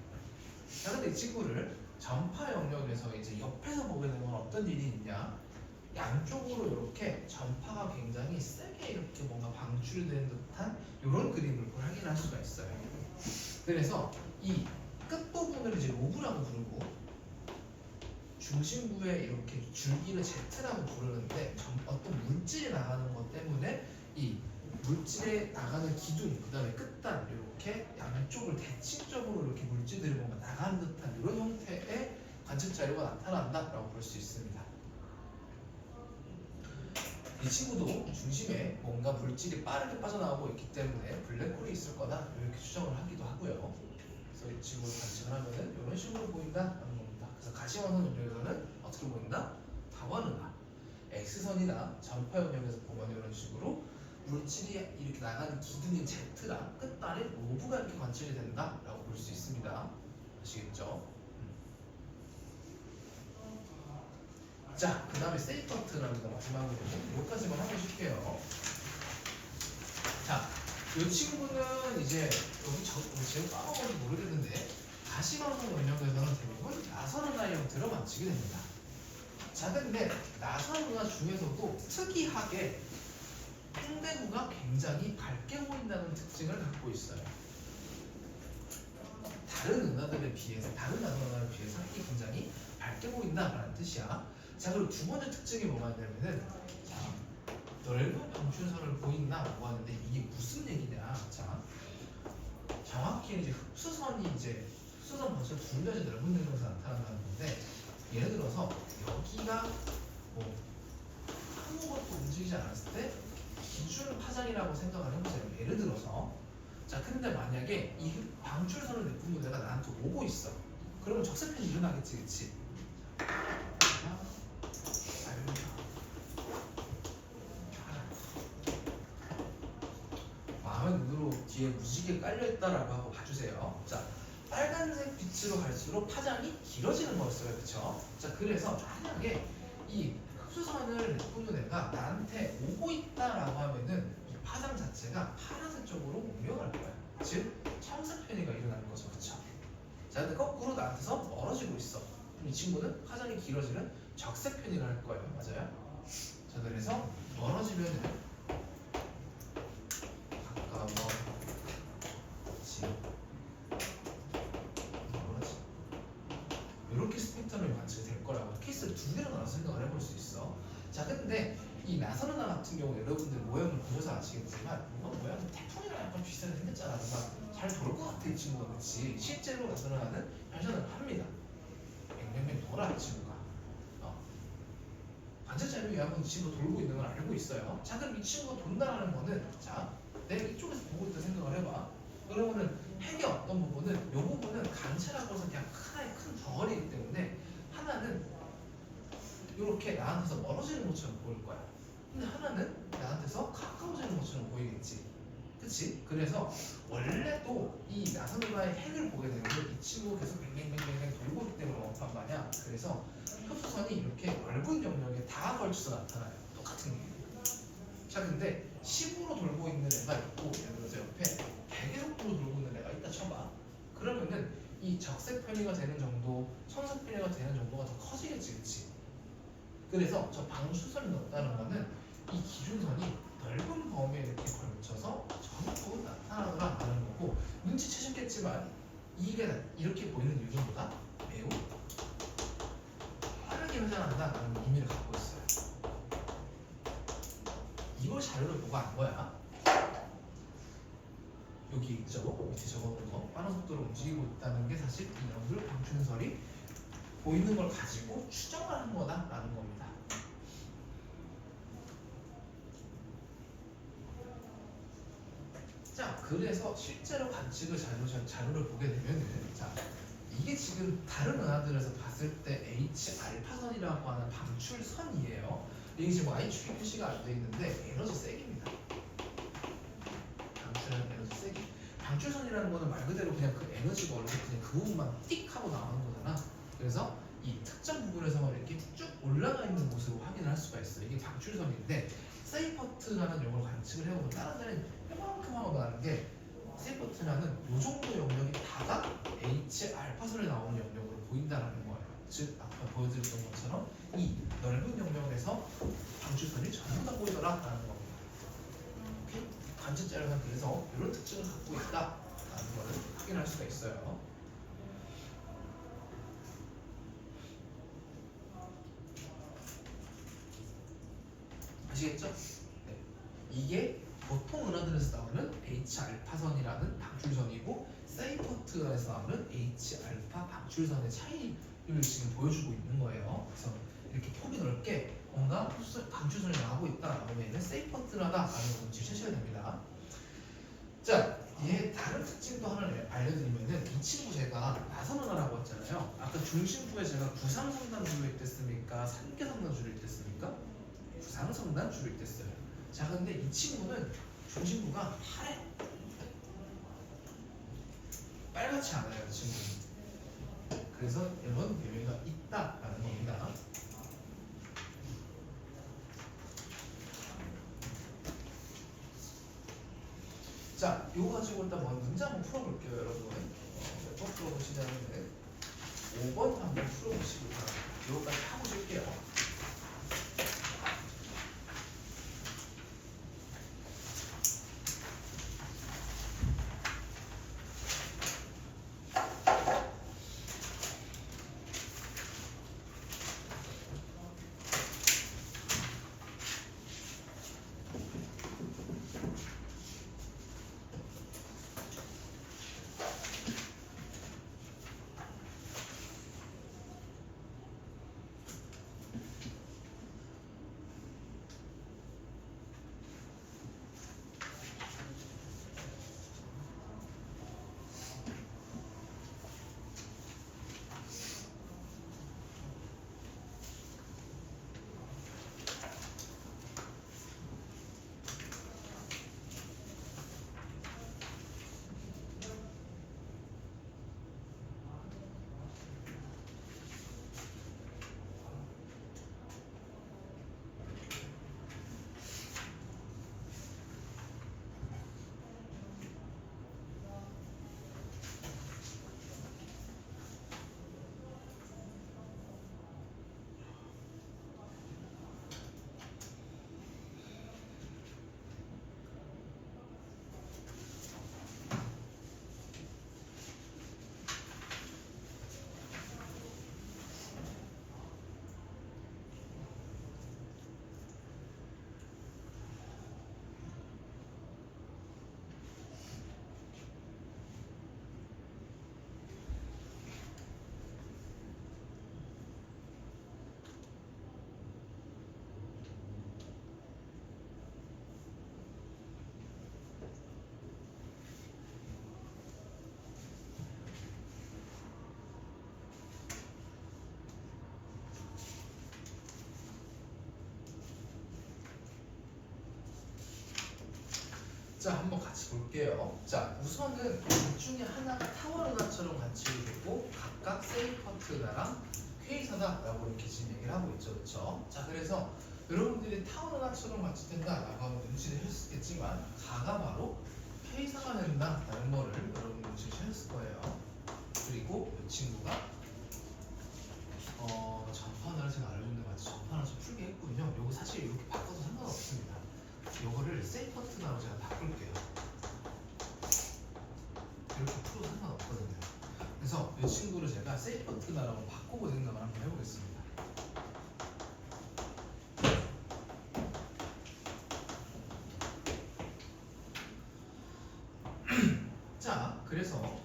[SPEAKER 1] 자, 근데 이 친구를 전파 영역에서 이제 옆에서 보게 되면 어떤 일이 있냐? 양쪽으로 이렇게 전파가 굉장히 세게 이렇게 뭔가 방출되는 듯한 이런 그림을 확인할 수가 있어요. 그래서 이 끝부분을 이제 로브라고 부르고 중심부에 이렇게 줄기를 Z라고 부르는데 어떤 물질이 나가는 것 때문에 이 물질에 나가는 기둥, 그 다음에 끝단 이렇게 양쪽을 대칭적으로 이렇게 물질들이 뭔가 나가는 듯한 이런 형태의 관측 자료가 나타난다라고 볼 수 있습니다. 이 친구도 중심에 뭔가 물질이 빠르게 빠져나오고 있기 때문에 블랙홀이 있을 거다 이렇게 추정을 하기도 하고요. 그래서 이 친구를 관측을 하면은 이런 식으로 보인다라는 겁니다. 그래서 가시광선 영역에서는 어떻게 보인다? 타원은하. X선이나 전파 영역에서 보면 이런 식으로 물질이 이렇게 나가는 기둥인 Z랑 끝단에 로브가 이렇게 관측이 된다라고 볼 수 있습니다. 아시겠죠? 자, 그 다음에 세이퍼트랍니다. 마지막으로 여기까지만 하고 싶게요. 자, 이 친구는 이제 여기 지금 까먹었는지 모르겠는데 가시광선 영역에서는 대부분 나선은하형 들어맞히게 됩니다. 자, 근데 나선은하 중에서도 특이하게 행대구가 굉장히 밝게 보인다는 특징을 갖고 있어요. 다른 은하들에 비해서, 다른 나선은하에 비해서 이게 굉장히 밝게 보인다라는 뜻이야. 자, 그리고 두 번째 특징이 뭐가 있냐면은 자, 넓은 방출선을 보인다라고 하는데 이게 무슨 얘기냐? 자, 정확히 이제 흡수선이 이제 흡수선 방출 둘러진 넓은 대상에서 나타난다는 건데 예를 들어서 여기가 뭐 아무것도 움직이지 않았을 때 기준 파장이라고 생각을 해보세요. 예를 들어서 자, 근데 만약에 이 방출선을 내뿜는 애가 나한테 오고 있어. 그러면 적색편이 일어나겠지, 그치? 마음의 눈으로 뒤에 무지개 깔려있다라고 하고 봐주세요. 자, 빨간색 빛으로 갈수록 파장이 길어지는 거였어요. 그쵸? 자, 그래서 만약에 이 흡수선을 내뿜는 애가 나한테 오고 있다라고 하면은 이 파장 자체가 파란색 쪽으로 옮겨갈 거야. 즉, 청색 편의가 일어나는 거죠. 그쵸? 자, 근데 거꾸로 나한테서 멀어지고 있어. 그럼 이 친구는 파장이 길어지는 적색 편의를 할 거예요. 맞아요? 자, 그래서 멀어지면은 이렇게 스펙트럼이 관측이 될 거라고 케이스를 두 개로 나눠서 생각을 해볼 수 있어. 자, 근데 이 나선은하 같은 경우 여러분들 모형을 보셔서 아시겠지만 이건 모양은 태풍이랑 약간 비슷하게 생겼잖아. 뭔가 잘 돌 것 같아 이 친구가. 그치? 실제로 나선은하는 발전을 합니다. 뱅뱅뱅 돌아 이 친구가. 관측 자료에 의하면 이 친구가 돌고 있는 걸 알고 있어요. 자, 그럼 이 친구가 돈다라는 거는 자, 내가 이쪽에서 보고 있다 생각을 해봐. 그러면은 핵의 어떤 부분은 이 부분은 강체라고 해서 그냥 하나의 큰 덩어리이기 때문에 하나는 이렇게 나한테서 멀어지는 것처럼 보일 거야. 근데 하나는 나한테서 가까워지는 것처럼 보이겠지. 그치? 그래서 원래도 이 나선은하의 핵을 보게 되면 이 친구 계속 뱅뱅뱅뱅 돌고 있기 때문에 원판 마냥. 그래서 흡수선이 이렇게 넓은 영역에 다 걸쳐서 나타나요. 똑같은 게. 자, 근데 10으로 돌고 있는 애가 있고 예를 들어서 옆에 100의 속도로 돌고 있는 애가 있다 쳐봐. 그러면은 이 적색 편의가 되는 정도, 청색 편의가 되는 정도가 더 커지겠지, 그치? 그래서 저 방출선이 높다는 거는 이 기준선이 넓은 범위에 이렇게 걸쳐서 전부 나타나더라라는 거고, 눈치채셨겠지만 이게 이렇게 보이는 이유보다 매우 빠르게 회전한다라는 의미를 갖고 있어요. 이걸 자료를 보고 안 거야. 여기 있죠? 밑에 적어놓은 거 빠른 속도로 움직이고 있다는 게 사실 이 연결 방출설이 보이는 걸 가지고 추정을 한 거다라는 겁니다. 자, 그래서 실제로 관측을 자료를 보게 되면은 자, 이게 지금 다른 은하들에서 봤을 때 H알파선이라고 하는 방출선이에요. 이게 지금 Y축이 표시가 안 돼 있는데 에너지 세기입니다. 방출은 에너지 세게. 방출선이라는 거는 말 그대로 그냥 그 에너지가 원래 그냥 그 부분만 띡 하고 나오는 거잖아. 그래서 이 특정 부분에서만 이렇게 쭉 올라가 있는 모습을 확인을 할 수가 있어요. 이게 방출선인데 세이퍼트라는 용어를 관측을 해보면 다른 데는 요만큼 하고 나는 게 세이퍼트라는 이 정도 영역이 다가 H 알파선에 나오는 영역으로 보인다라는 거예요. 즉 아까 보여드렸던 것처럼 이 넓은 영역에서 방출선이 전부 다 보이더라라는 겁니다. 오케이? 관측자료는 그래서 이런 특징을 갖고 있다라는 것을 확인할 수가 있어요. 아시겠죠? 네. 이게 보통 은하들에서 나오는 H알파선이라는 방출선이고 세이퍼트에서 나오는 H알파 방출선의 차이를 지금 보여주고 있는 거예요. 그래서 이렇게 폭이 넓게 뭔가 방출선이 나오고 있다라고 하면 세이퍼트라다라는 걸 주시셔야 됩니다. 자, 얘 다른 특징도 하나 알려드리면은 이 친구 제가 나선은하라고 했잖아요. 아까 중심부에 제가 구상성단주로 있댔습니까? 산계성단주로 있댔습니까? 구상성단주로 있댔어요. 자, 근데 이 친구는 중심부가 파래. 빨갛지 않아요, 이 친구는. 그래서 이런 별미가 있다라는 겁니다. 자, 이거 가지고 일단 문제 한번 풀어볼게요, 여러분. 몇 번 풀어보시냐면 5번 한번 풀어보시고 이거까지 하고 줄게요. 자, 한번 같이 볼게요. 자, 우선은 이 중에 하나가 타워르나처럼 관측이 되고 각각 세이퍼트나랑 퀘이사다라고 이렇게 지금 얘기를 하고 있죠, 그렇죠? 자, 그래서 여러분들이 타워르나처럼 관측된다라고 하면 눈치를 했겠지만 가가 바로 퀘이사가 된다라는 거를 여러분들 눈치채셨을 거예요. 그리고 이 친구가 전파하나를 제가 알려줬는데 마치 전파하나 좀 풀게 했군요. 요거 사실 이렇게 바꿔도 상관없습니다. 요거를 세이퍼트나로 제가 바꿀게요. 이렇게 풀어도 상관없거든요. 그래서 이 친구를 제가 세이퍼트나라고 바꾸고 생각을 한번 해보겠습니다. 자, 그래서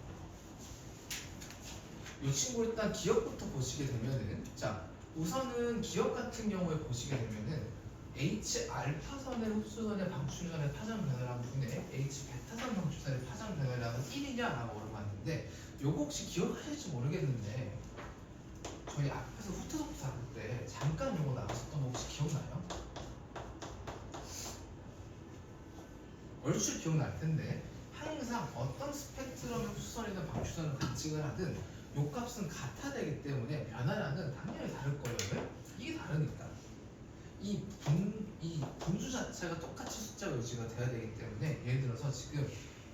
[SPEAKER 1] 이 친구 일단 기억부터 보시게 되면은, 자, 우선은 기억 같은 경우에 보시게 되면은 H 알파선의 흡수선의 방출선의 파장 변화량 분의 H 베타선 방출선의 파장 변화량은 1이냐라고 물어봤는데, 요거 혹시 기억하실지 모르겠는데 저희 앞에서 후트소프 다룰 때 잠깐 요거 나왔었던 거 혹시 기억나요? 얼추 기억날 텐데 항상 어떤 스펙트럼의 수선이든 방출선을 관측을 하든 요 값은 같아야 되기 때문에 변화량은 당연히 다를 거예요. 왜? 이게 다르니까. 이 분수 자체가 똑같이 숫자가 유지가 돼야 되기 때문에 예를 들어서 지금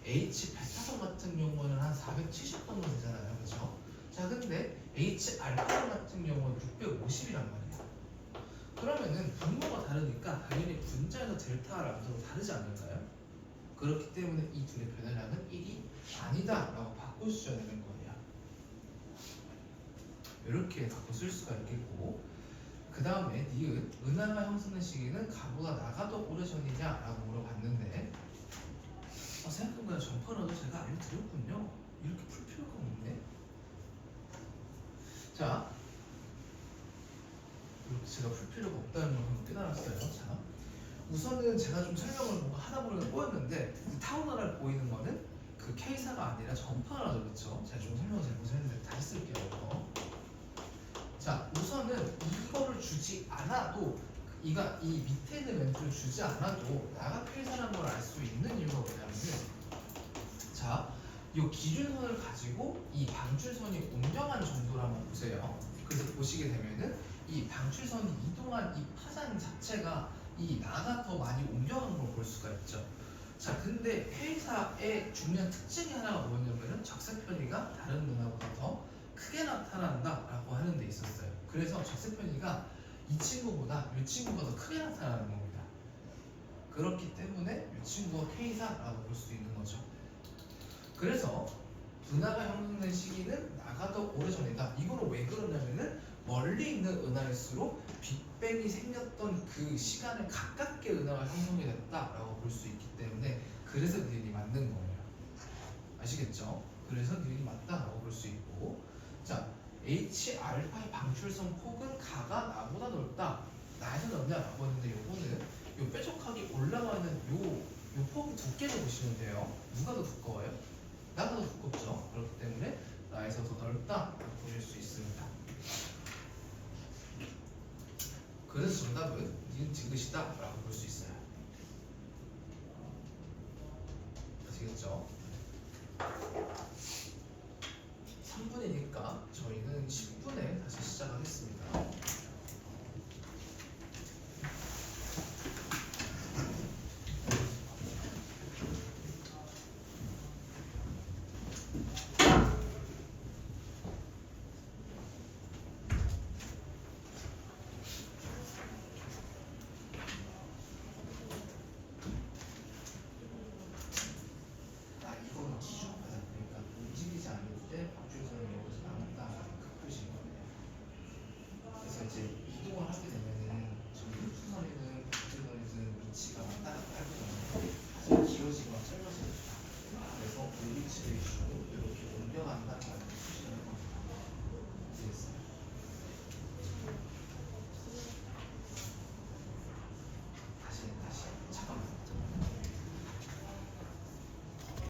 [SPEAKER 1] H 베타선 같은 경우는 한 470 정도 되잖아요. 그죠? 자, 근데 H 알파선 같은 경우는 650이란 말이야. 그러면은 분모가 다르니까 당연히 분자에서 델타 람수도 다르지 않을까요? 그렇기 때문에 이 둘의 변화량은 1이 아니다 라고 바꿔 주셔야 되는 거예요. 이렇게 바꿔 쓸 수가 있겠고, 그 다음에 니은 은하가 형성된 시기는 가보다 나가도 오래전이냐 라고 물어봤는데 생각해보니까 전번에도 제가 알려드렸군요. 이렇게 풀 필요가 없네. 자, 이렇게 제가 풀 필요가 없다는 걸 한번 깨달았어요. 자, 우선은 제가 좀 설명을 뭔가 하다 보니까 꼬였는데 타운화를 보이는 거는 그 K사가 아니라 전파라죠. 그렇죠? 제가 좀 설명을 잘못했는데 다시 쓸게요. 이거. 자, 우선은 이거를 주지 않아도 이 밑에 있는 멘트를 주지 않아도 나가 K사라는 걸 알 수 있는 이유가 뭐냐면, 자, 이 기준선을 가지고 이 방출선이 운영한 정도를 한번 보세요. 그래서 보시게 되면은 이 방출선이 이동한 이 파장 자체가 이 나가 더 많이 옮겨간 걸 볼 수가 있죠. 자, 근데 K사의 중요한 특징이 하나가 뭐냐면은 적색 편이가 다른 은하보다 더 크게 나타난다라고 하는 데 있었어요. 그래서 적색 편이가 이 친구보다 이 친구가 더 크게 나타나는 겁니다. 그렇기 때문에 이 친구가 K사라고 볼 수 있는 거죠. 그래서 은하가 형성된 시기는 나가 더 오래전이다. 이거를 왜 그러냐면은 멀리 있는 은하일수록 빅뱅이 생겼던 그 시간에 가깝게 은하가 형성이 됐다라고 볼 수 있기 때문에 그래서 니은이 맞는 거예요. 아시겠죠? 그래서 니은이 맞다라고 볼 수 있고, 자, H 알파의 방출성 폭은 가가 나보다 넓다. 나에서 넓냐라고 했는데 요거는 요 뾰족하게 올라가는 요 폭의 두께를 보시면 돼요. 누가 더 두꺼워요? 나가 더 두껍죠. 그렇기 때문에 나에서 더 넓다라고 보실 수 있습니다. 그래서 정답은 니은 지그시다 라고 볼 수 있어요. 아시겠죠?